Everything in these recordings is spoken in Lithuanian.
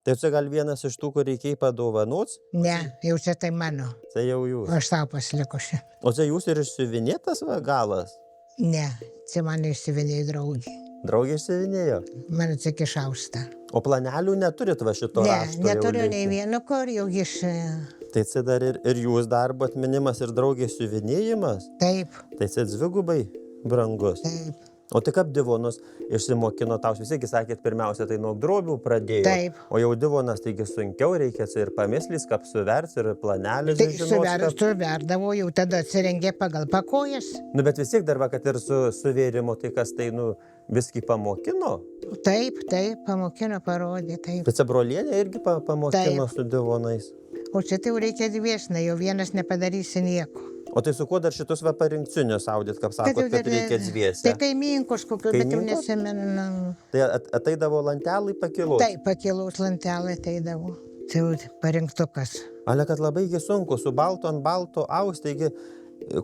Tai čia gal vienas iš tų, kur reikia padovanot? Ne, jau čia tai mano. Tai jau jūs. Aš tau pasilikusi. O čia jūs ir išsiuvinėtas va galas? Ne, čia man išsivinėjo draugė. Draugė išsiuvinėjo? Man atsikišausta. O planelių neturit va šito Ne, rašto? neturiu nei vieno, kur jau iš... Tai čia dar ir jūs darbo atminimas ir draugės siuvinėjimas? Taip, Tai čia dvigubai brangus. taip, O tik kaip divonus išsimokino tau, visi sakėt, pirmiausia, tai nuo drobių pradėjo. Taip. O jau divonas, taigi sunkiau reikia čia ir pamislys, kaip suverts, ir planelis. tai suverdavo, jau tada atsirengė pagal pakojas. Nu, bet vis tiek dar va, kad ir su suvėrimu, tai kas tai, nu, viskį pamokino. Taip, pamokino, parodė, taip. Bet čia brolienė irgi pamokino Taip. su divonais. O čia tai jau reikia dviesna, jau vienas nepadarysi nieko. O tai su kuo dar šitus va parinkcinius audit, kaip sakot, jau kad dar- reikia dviese? Tai kaiminkos kokio, bet jau Kaiminkos? nesimenu. Tai ateidavo lantelai pakilus? Taip, pakilaus lantelai ateidavo. Tai jau parinktukas. Ale, kad labai sunku, su balto ant balto aus, taigi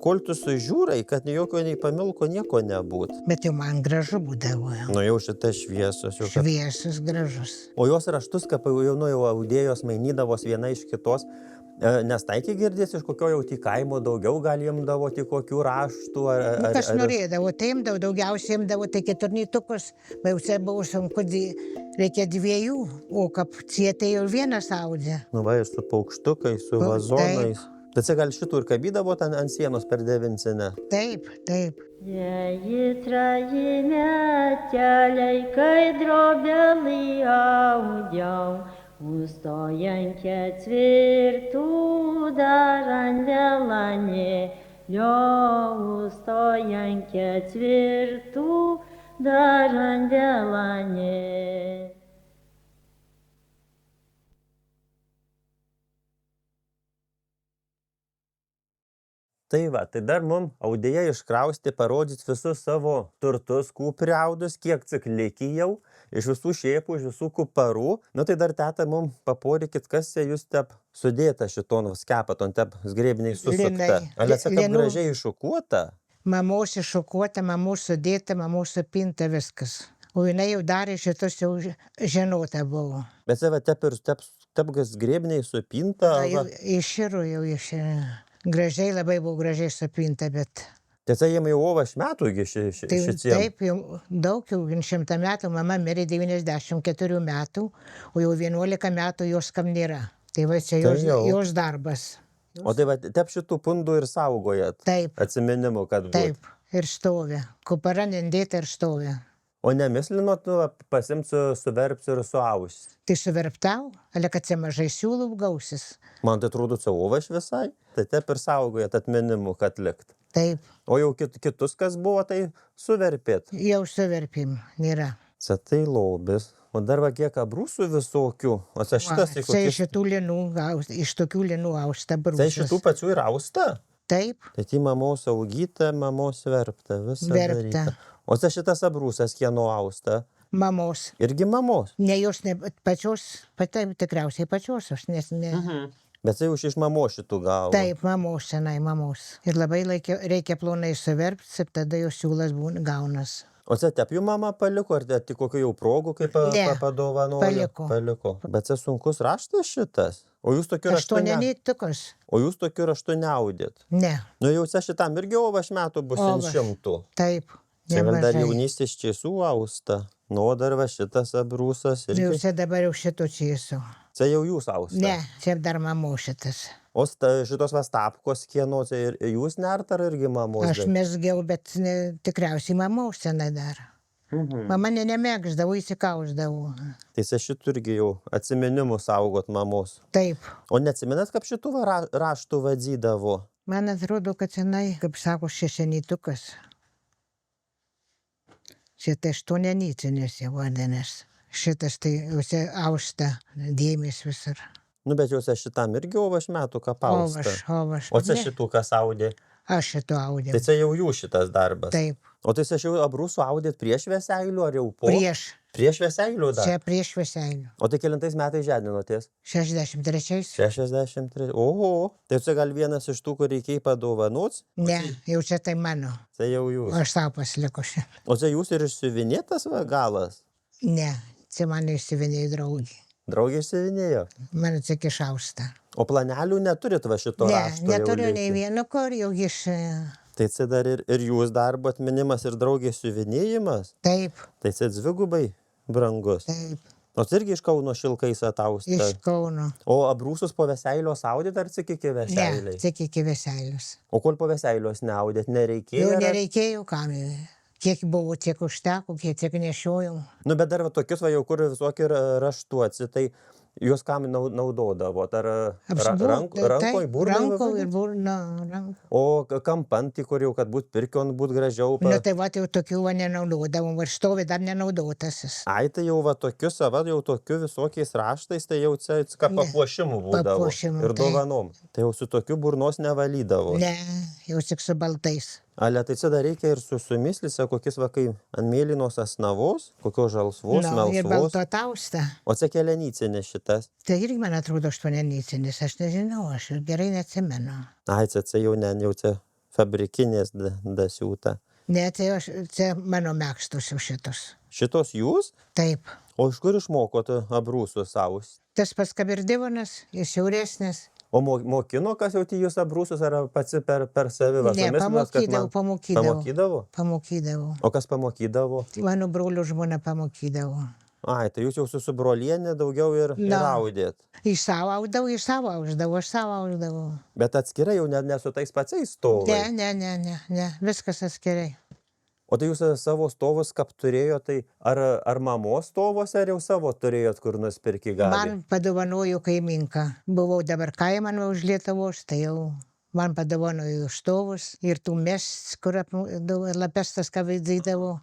kol tu sužiūrai, kad jokio nei pamilko nieko nebūt. Bet jau man gražu būdavo. Nu jau šitą šviesos. Jau, kad... Šviesus, gražus. O jos raštus, kaip jau audėjos mainydavos viena iš kitos, nes taigi girdės iš kokio jau tik kaimo daugiau gal imdavo tik kokių raštų. Kas norėdavo, tai imdavo, daugiausiai imdavo, tai keturnytukus, bet jau čia buvo sunku, reikia dviejų, o kapcietė jau vienas audė. Nu va, ir su paukštukais, su vazonais. Bet čia gal šitų ir kabydavo ant sienos per devincinę. Taip, taip. Jei trajime keliai, kai drobelį audiau, užstojant ketvirtų dar andelanėlio, užstojant ketvirtų dar andelanėlio. Tai va, tai dar mum audėja iškrausti, parodyti visus savo turtus, priaudus, kiek ciklikį jau, iš visų šėpų, iš visų kuparų. Nu tai dar teta mum paporykit, kas čia jūs tep sudėta šiton skepaton, tep zgrėbiniai susukta. Alėse, kad gražiai iššukuota? Mamos iššukuota, mamos sudėta, mamos supinta, viskas. O jinai jau darė šitus jau žinota buvo. Bet čia va, tep zgrėbiniai supinta. Iširo jau iširo. Gražiai, labai buvo gražiai supinta, bet... Tiesa, jiem jau ovaš metų šitiem. Taip, jau daug, jau 100 metų, mama mirė 94 metų, o jau 11 metų jos kam nėra. Tai va, čia jos darbas. O tai va, tep šitų pundų ir saugojat? Taip. Atsiminimų, kad būt? Taip, ir stovė. Kupara nendėta ir stovė. O nemislinot, pasimt suverpsiu ir suausi? Tai suverptau, ale kad čia mažai siūlų gausis. Man tai atrodo, čia ovaš visai. Tai tep ir saugojat atminimų, kad likt. Taip. O jau kitus, kas buvo, tai suverpėt? Jau suverpim, nėra. Čia tai lobis. O dar va kiek abrūsų visokių. O čia šitas... Čia iš šitų linų, iš tokių linų austa brūsas. Tai šitų pačių ir austa? Taip. Tai tai mamos augyta, mamos verpta, visa Verpta. daryta. O čia šitas abrūsas kieno austa? Mamos. Irgi mamos? Ne jos, ne pačios, tikriausiai pačios, aš nes ne... Bet tai už iš mamos šitų gavo? Taip, mamos, senai mamos. Ir labai reikia plonai suverpti, ir tada jos siūlas gaunas. O čia tep jų mama paliko, ar tik kokių jau progų, kaip padovanojo? Paliko. Bet čia sunkus raštas šitas. O jūs tokiu raštu O jūs tokiu raštu neaudėt? Ne. Nu jau čia šitam irgi ovaš metų bus 100. Taip. Čia gal dar jaunystės čiesų austa. Nu, o dar va šitas abrūsas. Jau čia dabar jau šito čiesų. Čia jau jūs austa? Ne, čia dar mamos šitas. O šitos va stapkos kieno, čia ir jūs nert ar irgi mamos? Aš mesgiau, bet tikriausiai mamos senai dar. Mama nemėgždavo, įsikausdavo. Tai čia šitų irgi jau atsiminimų saugot mamos. Taip. O neatsiminat, kaip šitų raštų vadzydavo? Man atrodo, kad senai, kaip sako, šešenytukas. Šitai aštuonianycinis jau vadinasi. Šitas tai jau austa dėmės visur. Nu, bet jau šitam irgi ovaš metų kapausta. Ovaš. O čia šitų kas audė? Aš šito audė. Tai čia jau jų šitas darbas? Taip. O tai čia jau abrūsų audėt prieš Veseilių ar jau po? Prieš. Prieš Veseilių dar? Čia prieš Veseilių. O tai kelintais metais žedinotės? 63. 63. Oho, tai čia gal vienas iš tų, kur reikia padovanot? Ne, jau čia tai mano. Tai jau jūs. Aš tau pasilikusi. O čia jūs ir išsiuvinėtas galas? Ne, čia man išsivinėjo draugė. Draugė išsivinėjo. Man atsikišausta. O planelių neturit va šito Ne, rašto? jau neturiu nei likti? vieno, kur jau iš... Tai čia dar ir jūs darbo atminimas, ir draugės siuvinėjimas. Taip, Tai čia dvigubai brangus. taip, Nors irgi iš Kauno Šilkais atausta. iš Kauno. O abrūsus po Veseilio saudėt ar tik iki Ne, Veseiliai? tik iki Veselius. O kol po Veseilios neaudėt, nereikėjo? Jau ar- nereikėjo kam. Kiek buvo, tiek užteko, kiek nešiojau. Nu, bet dar va tokius va jau kur visokie raštuoci, tai juos kam naudodavot? Ar rankoj, burnoj? Rankoj ir vadinat? burna. O kampantį, kur jau, kad būt pirkion, būt gražiau. Nu tai va, jau tokių va nenaudodavom, ir stovi dar nenaudotasis. Ai, tai jau va tokius, va jau tokiu visokiais raštais, tai jau čia ką Ne, papuošimų būdavo. papuošimų, Ir taip. dovanom. Tai jau su tokiu burnos nevalydavo. Ne, jau tik su baltais. Ale, tai čia dar reikia ir su mislise, kokius va kai ant mėlynos asnavos, kokios žalsvos, Na, ir melsvos. balto tausta. O čia kelenycinis šitas. Tai irgi man atrodo aštuonianycinis, aš nežinau, aš gerai neatsimenu. Ai, čia jau ne, jau čia fabrikinės dasiūta. Ne, tai aš, čia mano mėgstus jau šitus. Šitos jūs? Taip. O iš kur išmokote abrūsus savus? Tas pats kabirdivonas, jis siauresnis. O mokino, kas jau jūs abrūsus, ar pats per savivą? Ne, pamokydavau. Pamokydavau. O kas pamokydavo? Mano brolio žmona pamokydavo. Ai, tai jūs jau su brolienė daugiau ir audėt. Iš savo audavau, aš savo audavau. Bet atskirai jau ne su tais pačiais stovai. Ne, viskas atskirai. O tai jūs savo stovus kap turėjo, tai ar mamos stovose, ar jau savo turėjot kur nusipirki gali? Man padovanojo kaiminka. Buvau dabar kaimą už Lietuvos, tai jau man padovanojo stovus ir tų mes, kur lapestas ką vaidydavo,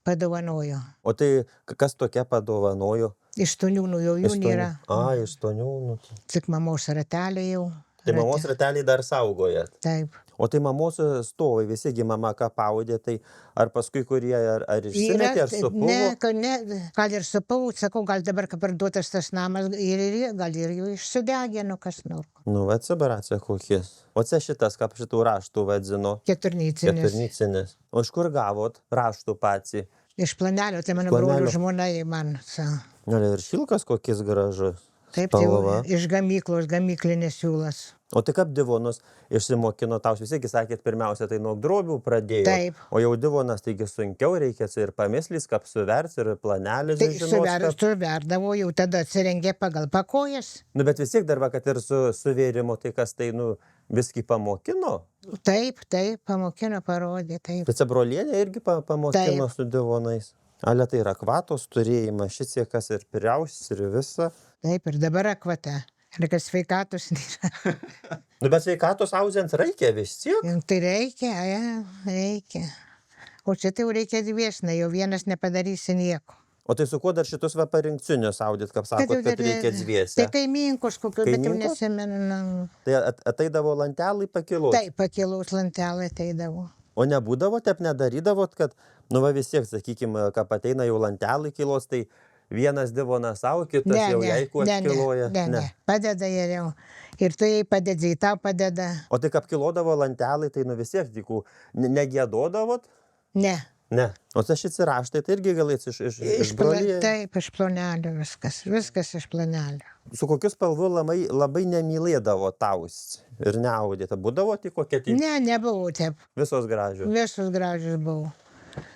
padovanojo. O tai kas tokia padovanojo? Iš Toniūnų jau jų nėra. A, iš Toniūnų. Tik mamos ratelė jau. Tai mamos ratelį dar saugojat? Taip. O tai mamos stovai, visigi mama ką paudė, tai ar paskui kurie, ar išsimetė, ar supuvo? Ne, gal ir supuvo, sakau, gal dabar, kai parduotas tas namas, gal ir jų išsudegino kas nors. Nu, va, atsibaratė kokies. O čia šitas, kaip šitų raštų vadzino? Keturnycinis. O iš kur gavot raštų patį? Iš Planelio, tai mano brolio žmona man. Gal ir šilkas kokis gražus? Taip, tai iš gamyklos, gamyklinės siūlas. O tai kaip divonus išsimokino tau? Visigi sakėt, pirmiausia, tai nuo drobių pradėjo. Taip. O jau divonas, taigi sunkiau reikia ir pamislys, kaip suverts, ir planelis. Tai suverdavo, jau tada atsirengė pagal pakojas. Nu, bet vis tiek dar, kad ir su vėrimu, tai kas tai, viskį pamokino? Taip, pamokino, parodė, taip. Bet brolienė irgi pamokino su divonais. Ale tai yra akvatos turėjimas, šis kas ir piriausis, ir visa. Taip, ir dabar akvata. Ir kad sveikatos nėra. Nu, bet sveikatos auzent reikia vis tiek. Tai reikia. O čia tai jau reikia dviesna, jau vienas nepadarysi nieko. O tai su kuo dar šitus parinkcinius audit, kaip sakot, kad reikia dviesę? Tai kaiminkos kokios, bet jau nesimenu. Tai ateidavo lantelai pakilos? Taip, pakilos lantelai ateidavo. O nebūdavo, taip nedarydavot, kad, vis tiek, sakykime, kad ateina jau lantelai kilos, tai vienas divonas savo, kitas jau jeigu atkiloja? Ne, padeda jau. Ir tu jai padedi, į tau padeda. O tai kaip kilodavo lantelai, tai vis tiek, negėdodavot? Ne. Ne. O tai šis raštai, tai irgi galės iš brolį? Taip, iš Planelio viskas. Viskas iš Planelio. Su kokiu spalvu labai nemylėdavo taus ir neaudėte? Būdavo tik kokie tai? Ne, nebuvo taip. Visos gražios? Visos gražios buvo.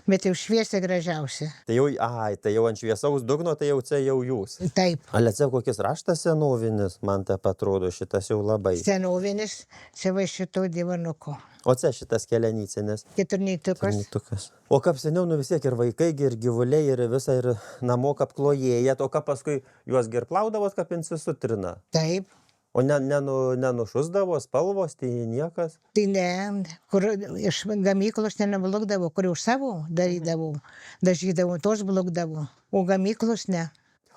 Bet jau šviesiai gražiausia. Tai jau ant šviesaus dugno, tai jau čia jau jūs. Taip. Ale čia kokis raštas senovinis, man taip atrodo, šitas jau labai. Senovinis, čia va šito divanuko. O čia šitas kelenycinis. Keturnytukas. O kaip seniau, vis tiek ir vaikai, ir gyvuliai, ir visą, ir namo kaip klojėjat, o kaip paskui juos girplaudavot, kaip insisutrina. Taip. O nenušusdavo spalvos, tai niekas? Tai ne, kur iš gamyklos nenublokdavo, kur jau savo darydavo, dažydavo, tos blokdavo, o gamyklos ne.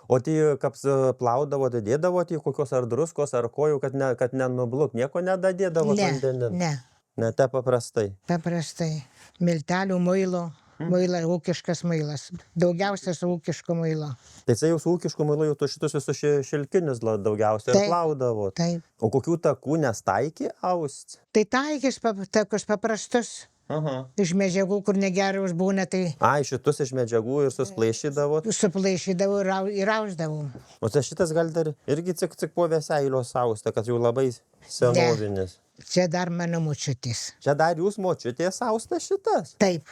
O tai kaip plaudavo, dėdavo, tai kokios ar druskos, ar kojų, kad nenublok, nieko nedadėdavo vandenin? Ne. Ne, tai paprastai? Paprastai. Miltelių muilo. Muilas, ūkiškas muilas. Daugiausias ūkiško muilo. Tai jau su ūkišku muilu jau šitus visus šilkinius daugiausiai ir plaudavo. Taip. O kokių takų nestaikė aust? Tai taikis tokius paprastus. Aha. Iš medžiagų, kur negeros būna, tai Ai, šitus iš medžiagų ir susplaišydavot. suplaišydavau ir rauždavau. O tai šitas gal dar irgi cik po Veseilio sausta, kad jau labai senovinis. Čia dar mano močiutės. Čia dar jūs močiutės sausta šitas? Taip,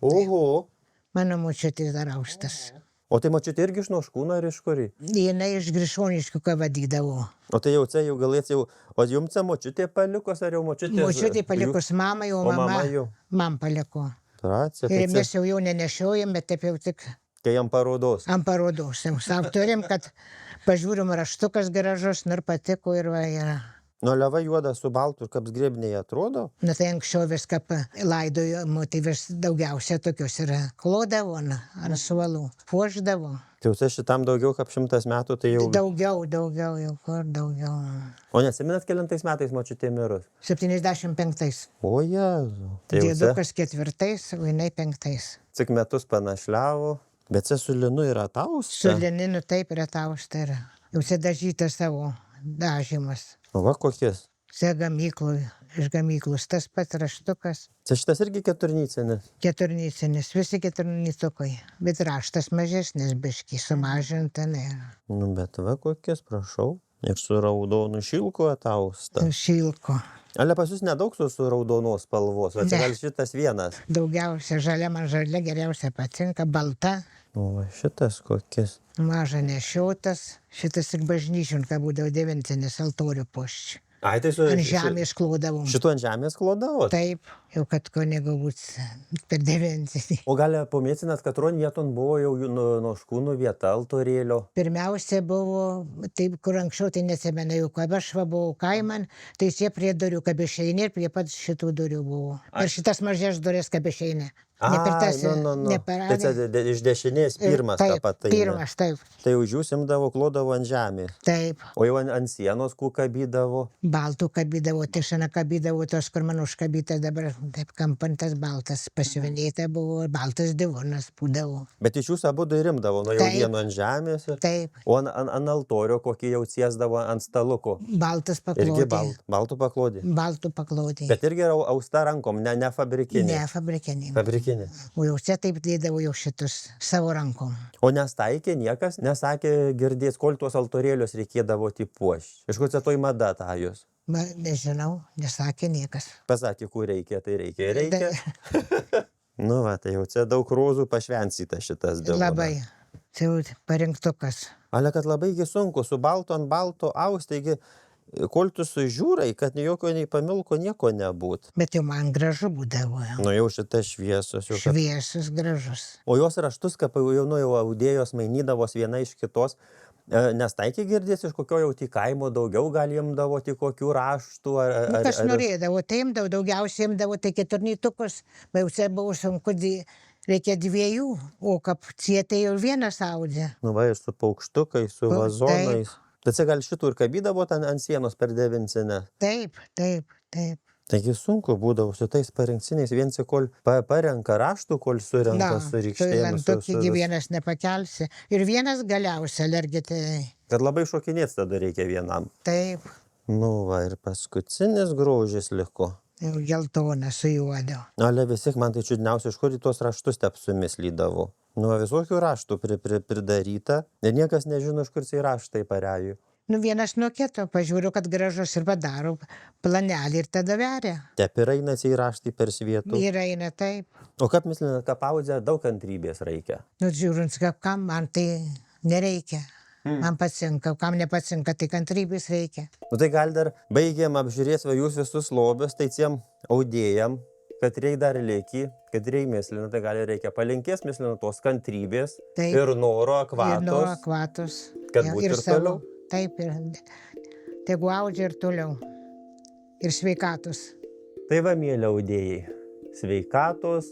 Oho. mano močiutės dar raustas. O tai močiutė irgi iš Noškūno ar iš kurį? Jinai iš Grišoniškių, ką vadydavo. O tai jau čia jau galėt jau... O jums čia močiutė palikos ar jau močiutė? Močiutė palikus mamai, o mama jau? man paliko. Tracija, Ir tai mes jau nenešiojam, bet taip jau tik kai jam parodos. ant parodos. Sau turim, kad pažiūrim raštukas gražus, ir patiko ir va yra. Nu, leva juoda su baltu ir kaip zgrebniai atrodo. Na tai anksčiau viską laidojimo, tai vis daugiausia tokius yra. Klodavo ant suolų, puošdavo. Tai jau čia šitam daugiau kaip 100 metų, tai jau... Daugiau, jau kur daugiau. O nesiminat kelintais metais močiutė mirus? 75. O Jėzu. Tai jau čia Dėdukas 4, o jinai 5. cik metus panašliavo. Bet čia su linu yra Su tausta. lininu taip yra tausta yra. Jau čia dažytas savo dažymas. O va kokies. Čia gamyklų, iš gamyklos tas pats raštukas. Čia šitas irgi keturnycinis. Keturnycinis, visi keturnytukai. Bet raštas mažesnis biški, sumažinta ne. Nu, bet va kokies, prašau. Ir su raudonu šilku atausta. Šilko. Ale pas jūs nedaug su raudonos spalvos, o čia Ne. gal šitas vienas. Daugiausia žalia, man žalia geriausia patinka, balta. O va šitas kokis. Maža nešiotas. Šitas tik bažnyčion, ką būdavo devintinis altorių poščių. Ai, tai su... Ant žemės klodavau. Šitu ant žemės klodavot? Taip, jau kad ko negalbūt per devintinį. O gal pamėcinat, kad ron vieton buvo jau Noškūnų vieta altorėlio? Pirmiausia buvo, taip, kur anksčiau tai nesimena, jau kai aš va buvau kaiman, tai čia prie durių kabešeinė ir prie pat šitų durių buvo. Ir šitas mažės durės kabešeinė. Ne per tas, ne per Tai čia iš dešinės pirmas tą Taip, patą. pirmas, taip, Tai už jūs imdavo, klodavo ant žemės. taip. O jau ant sienos kabydavo. Baltų kabydavo, tišana kabydavo, tos, kur man užkabyta dabar, taip kampantas baltas, pasiuvinėta buvo, baltas divonas būdavo. Bet iš jūsų abu ir imdavo, nuo jau Taip. vieno ant žemės. Taip, O ant altorio kokį jau ciesdavo ant staluko. baltas Irgi paklodė. baltų paklodė. Baltų paklodė. Bet irgi austa rankom, ne fabrikinė. Ne, fabrikinė. Fabrikinė. O jau čia taip dėdavo jau šitus savo rankom. O nestaikė niekas, nesakė girdės, kol tuos altorėlius reikėdavo tipuošti. Iš kur čia toj mada tą jūs? Nežinau, nesakė niekas. Pasakė, kur reikia, tai reikia. Reikia. Nu, va, tai jau čia daug rozų pašvencyta šitas dėl. Labai. Čia jau parinktukas. Ale, kad labai sunku, su baltu ant balto aus, taigi, kol tu sužiūrai, kad jokio nei pamilko nieko nebūt. Bet jau man gražu būdavo. Nu, jau šitas šviesos. Jau, kad... Šviesus, gražus. O jos raštus, kaip jau audėjos mainydavos viena iš kitos, nes taikė girdės iš kokio jau tik kaimo daugiau gal imdavo tik kokių raštų ar... Kas norėdavo, tai imdavo, daugiausiai imdavo, tai keturnytukus, bet jau čia buvo sunku, reikia 2, o kap cietai jau vienas audė. Nu, va, ir su paukštukais, su Taip. vazonais. Tai čia gal šitų ir kabydavo ant sienos per devincinę. Taip, taip, taip. Taigi sunku būdavo su tais parinksiniais, viens kol parenka raštų, kol surenka su rykštėmis. Tokį vienas nepakelsi. Ir vienas galiausia alergitai. Kad labai šokinėts tada reikia vienam. Taip, Nu, va, ir paskutinis grožis liko. jau geltona su juodu. Ale visi, man tai čiudniausia, iš kur į tuos raštus tepsumis lydavo. Nu, visokių raštų pridaryta. Ir niekas nežino, iš kur tai raštai pareju. Nu, vienas nuo kito, pažiūriu, kad gražus ir padaro planelį ir tada veria. Tep ir eina į raštai per svietų. Ir eina taip. O kaip mislinat, kad pauzę daug kantrybės reikia? Nu, žiūrint, kam man tai nereikia. Man patinka, kam nepatinka, tai kantrybės reikia. Nu, tai gal dar baigėm apžiūrėti jūs visus lobius, tai tiem audėjam, kad reik dar lieki, kad reik mislina, tai gal reikia palinkės mislina tos kantrybės. Taip. Ir noro Ir nuo akvatos. akvatos. Kad būtų ir toliau. Taip, ir tegu audžia ir toliau. Ir sveikatos. Tai va, mėly audėjai, sveikatos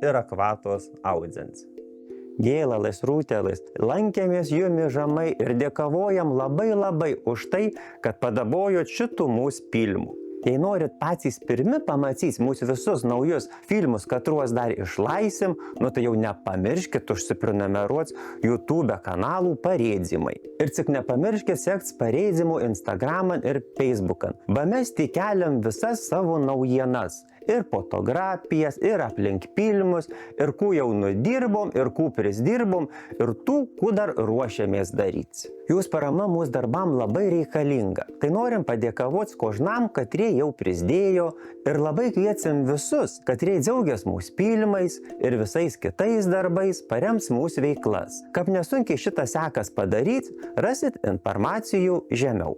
ir akvatos audzens. Gėlalais, rūtelais, lankėmės jumi žamai ir dėkavojam labai už tai, kad padabojot šitų mūsų filmų. Jei norit patys pirmi pamatys mūsų visus naujus filmus, katruos dar išlaisim, nu tai jau nepamirškit užsiprenumeruot YouTube kanalų Pareidzimai. Ir tik nepamirškit sekt Pareidzimų Instagram'an ir Facebook'an. Ba mes tik keliam visas savo naujienas. ir fotografijas, ir aplink filmus, ir kų jau nudirbom, ir kų prisdirbom, ir tų, kų dar ruošiamės daryti. Jūs parama mūsų darbam labai reikalinga. Tai norim padėkavoti kožnam, katrie jau prisidėjo, ir labai kviečiam visus, katrie džiaugias mūsų filmais ir visais kitais darbais, parems mūsų veiklas. Kaip nesunkiai šitą sekas padaryti, rasit informacijų žemiau.